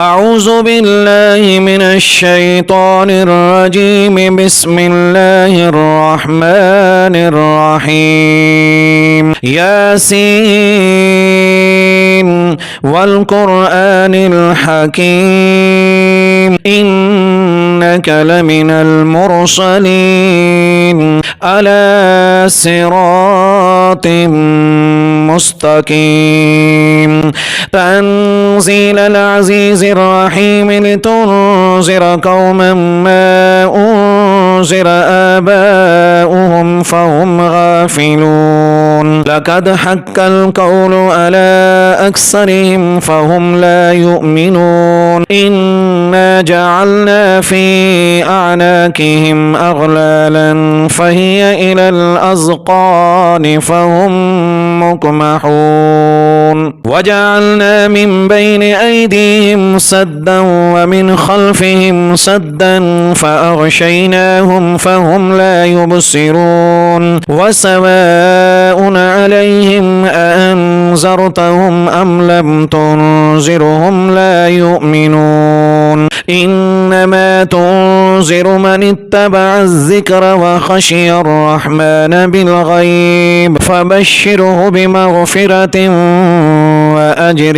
أعوذ بالله من الشيطان الرجيم. بسم الله الرحمن الرحيم. ياسين والقرآن الحكيم إنك لمن المرسلين على صراط مستقيم. تنزيل العزيز الرحيم لتنذر قوما ما أنذر آباؤهم فهم غافلون. لقد حق القول على أكثرهم فهم لا يؤمنون. إنا جعلنا في أعناقهم أغلالا فهي إلى الأذقان فهم مقمحون. وجعلنا من بين أيديهم سدا ومن خلفهم سدا فأغشيناهم فهم لا يبصرون. وسواء عليهم أأنذرتهم أم لم تنذرهم لا يؤمنون. إنما تنذر من اتبع الذكر وخشي الرحمن بالغيب فبشره بمغفرة وأجر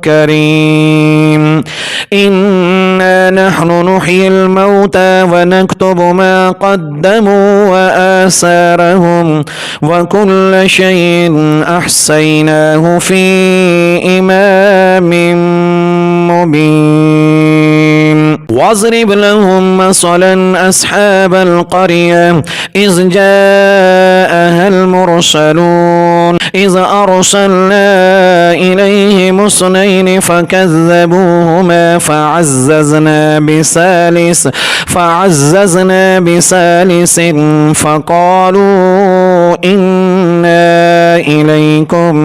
كريم. إنا نحن نحيي الموتى ونكتب ما قدموا وآثارهم وكل شيء أحصيناه في إمام مبين. واضرب لهم مثلا أصحاب القرية إذ جاءها المرسلون إذ أرسلنا إليهم اثنين فكذبوهما فعززنا بثالث فقالوا إنا إليكم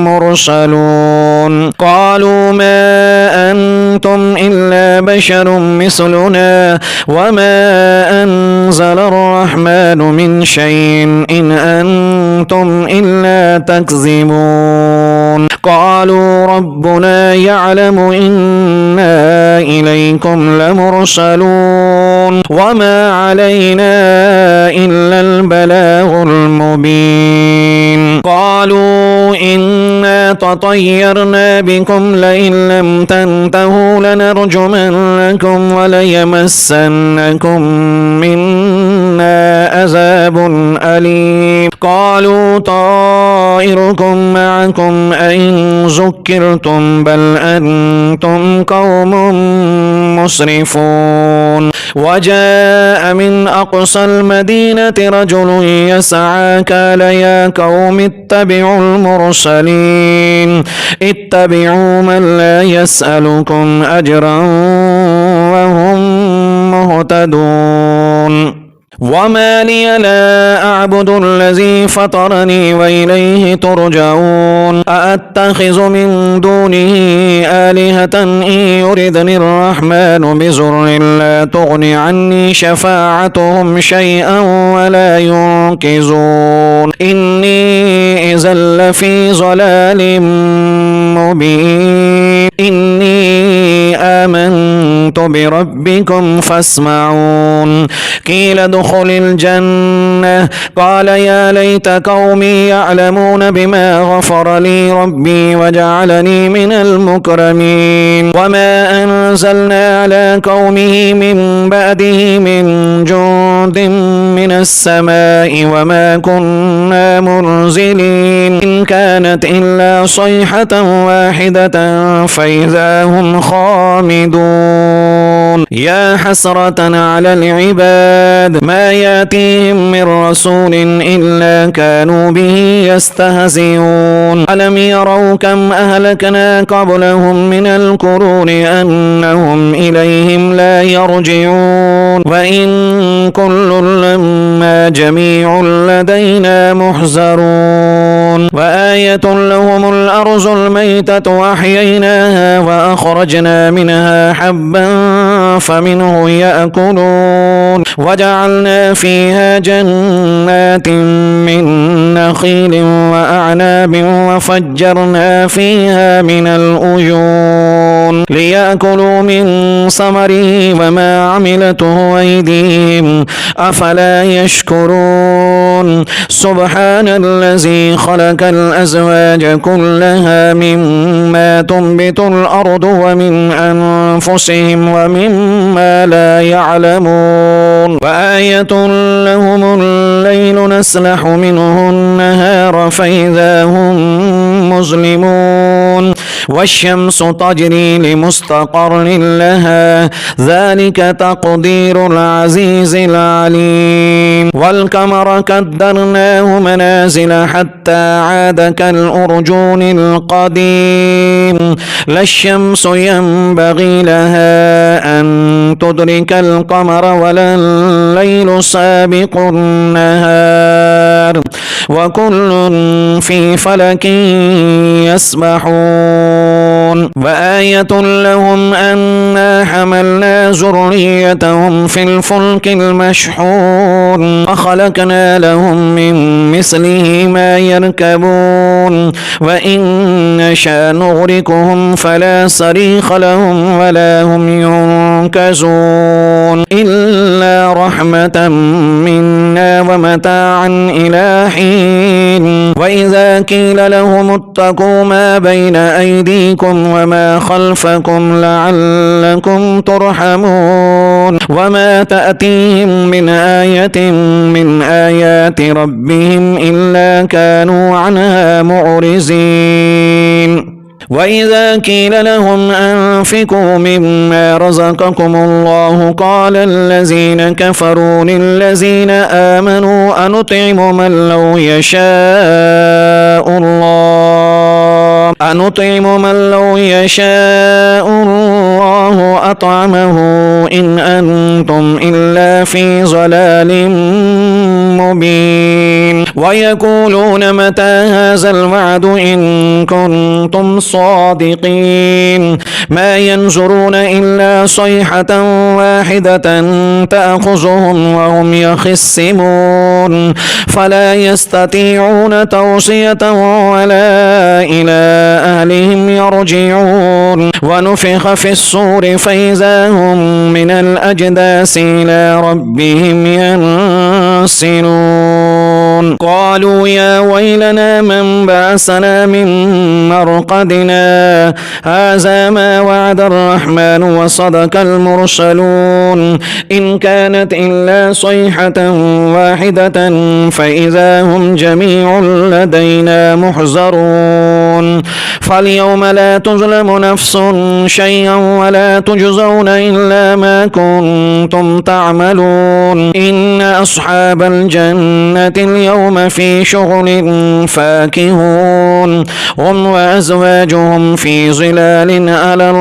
مرسلون. قالوا ما أنتم إلا بشر مثلنا وما أنزل الرحمن من شيء إن أنتم إلا تكذبون. قالوا ربنا يعلم إنا إليكم لمرسلون وما علينا إلا البلاغ المبين. قالوا إنا تطيرنا بكم لئن لم تنتهوا لنرجمنكم وليمسنكم منا عذاب أليم. قالوا طائركم معكم أئن ذكرتم بل أنتم قوم مسرفون. وجاء من أقصى المدينة رجل يسعى قال يا قوم اتبعوا المرسلين اتبعوا من لا يسألكم أجرا وهم مهتدون. وما لي لا أعبد الذي فطرني وإليه ترجعون. أأتخذ من دونه آلهة إن يردني الرحمن بضر لا تغن عني شفاعتهم شيئا ولا ينقذون. إني إذا لفي ضلال مبين. إني آمنت بربكم فاسمعون. قيل ادخل الجنة قال يا ليت قومي يعلمون بما غفر لي ربي وجعلني من المكرمين. وما أنزلنا على قومه من بعده من جند من السماء وما كنا منزلين إن كانت إلا صيحة واحدة فإذا هم خامدون. يا حسرة على العباد ما ياتيهم من رسول إلا كانوا به يستهزئون. ألم يروا كم أهلكنا قبلهم من القرون أنهم إليهم لا يرجعون. وإن كل لما جميع لدينا محذرون. وآية لهم الأرض الميتة أحييناها وأخرجنا منها حبا فمنه يأكلون وجعلنا فيها جنات من نخيل وأعناب وفجرنا فيها من العيون ليأكلوا من ثمره وما عملته أيديهم أفلا يشكرون سبحان الذي خلق الأزواج كلها مما تنبت الأرض ومن أنفسهم ومما لا يعلمون وآية لهم الليل نسلح منه النهار فإذا هم مظلمون والشمس تجري لمستقر لها ذلك تقدير العزيز العليم والقمر قدرناه منازل حتى عاد كالأرجون القديم لا الشمس ينبغي لها أن تدرك القمر ولا الليل سابق النهار وكل في فلك يسبحون وآية لهم أنا حملنا ذريتهم في الفلك المشحون وخلقنا لهم من مثله ما يركبون وإن نشأ نغرقهم فلا صريخ لهم ولا هم ينقذون إلا رحمة منا ومتاعا إلى حين وإذا قيل لهم اتقوا ما بين أيديكم وما خلفكم لعلكم ترحمون وما تأتيهم من آية من آيات ربهم إلا كانوا عنها معرضين وإذا قيل لهم أنفقوا مما رزقكم الله قال الذين كفروا للذين آمنوا أنطعم من لو يشاء الله أطعمه إن أنتم إلا في ضلال مبين ويقولون متى هذا الوعد إن كنتم صادقين ما ينظرون إلا صيحة واحدة تأخذهم وهم يخصمون فلا يستطيعون توصية ولا إلى أهلهم يرجعون ونفخ في الصور فإذا هم من الأجداث إلى ربهم ينسلون قالوا يا ويلنا من بعثنا من مرقدنا هذا ما وعد الرحمن وصدق المرسلون إن كانت إلا صيحة واحدة فإذا هم جميع لدينا محضرون فاليوم لا تظلم نفس شيئا ولا تجزون إلا ما كنتم تعملون إن أصحاب الجنة اليوم في شغل فاكهون هم وأزواجهم في ظلال على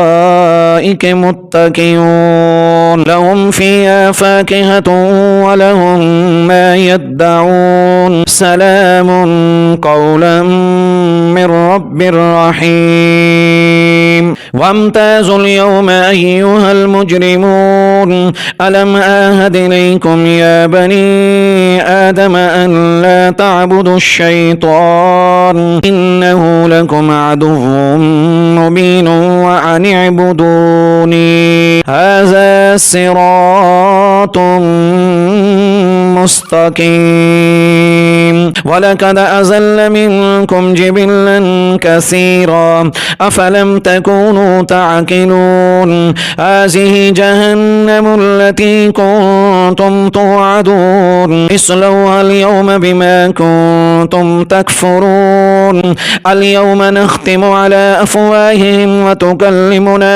الأرائك متكئون لهم فيها فاكهة ولهم ما يدعون سلام قولا من رب رحيم وامتازوا اليوم أيها المجرمون ألم آهد إليكم يا بني آدم أن لا تعبدوا الشيطان إنه لكم عدو مبين وأن اعبدوني هذا صراط مستقيم ولقد أزل منكم جبلا كثيرا أفلم تكونوا تعقلون هذه جهنم التي كنتم توعدون اصلوها اليوم بما كنتم تكفرون اليوم نختم على أفواههم وتكلمنا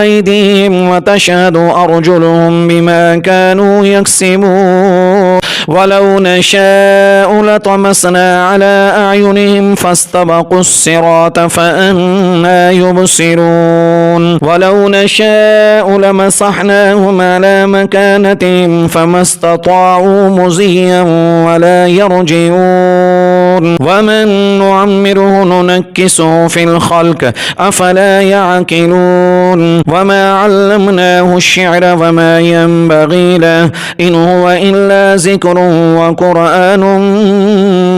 أيديهم وتشهد أرجلهم بما كانوا يكسبون ولو نشاء لطمسنا على أعينهم فاستبقوا الصراط فأنى يبصرون ولو نشاء لمسحناهم على مكانتهم فما استطاعوا مزيا ولا يرجعون ومن نعمره ننكسه في الخلق أفلا يعقلون وما علمناه الشعر وما ينبغي له إن هو إلا ذكر وقرآن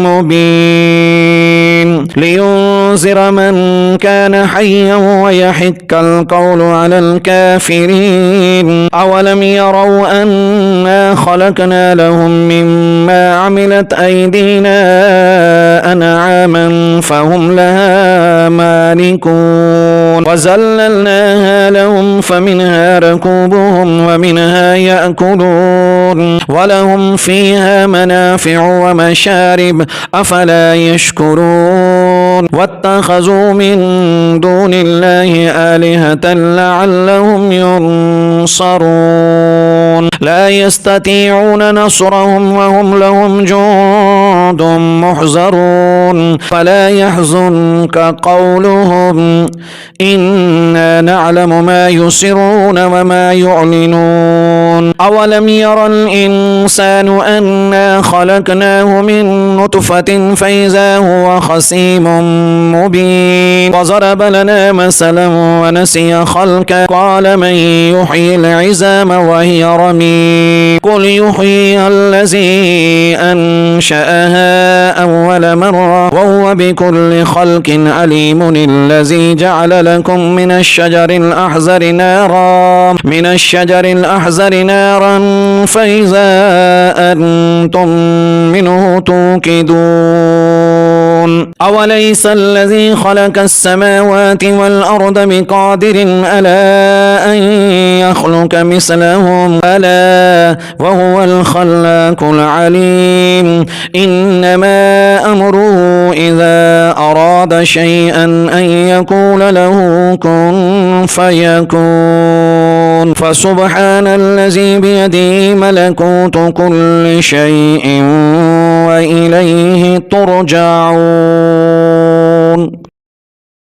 مبين لينذر من كان حيا ويحق القول على الكافرين أولم يروا أنا خلقنا لهم مما عملت أيدينا أنعاما فهم لها مالكون وزللناها لهم فمنها ركوبهم ومنها يأكلون ولهم فيها منافع ومشارب أفلا يشكرون واتخذوا من دون الله آلهة لعلهم ينصرون لا يستطيعون نصرهم وهم لهم جند محضرون فلا يحزنك قولهم إنا نعلم ما يسرون وما يعلنون أولم يرى الإنسان أنا خلقناه من نطفة فإذا هو خصيم مبين وضرب لنا مثلا ونسي خلقه قال من يحيي العظام وهي رميم قل يحييها الذي أنشأها أول مرة وهو بكل خلق عليم الذي جعل لكم من الشجر الأحزر نارا فإذا أنتم منه توقدون أوليس الذي خلق السماوات والأرض بقادر ألا أن يخلق مثلهم ألا وهو الخلاق العليم إنما أمره إذا أراد شيئا أن يقول له كن فيكون فسبحان الذي بيده ملكوت كل شيء وإليه ترجعون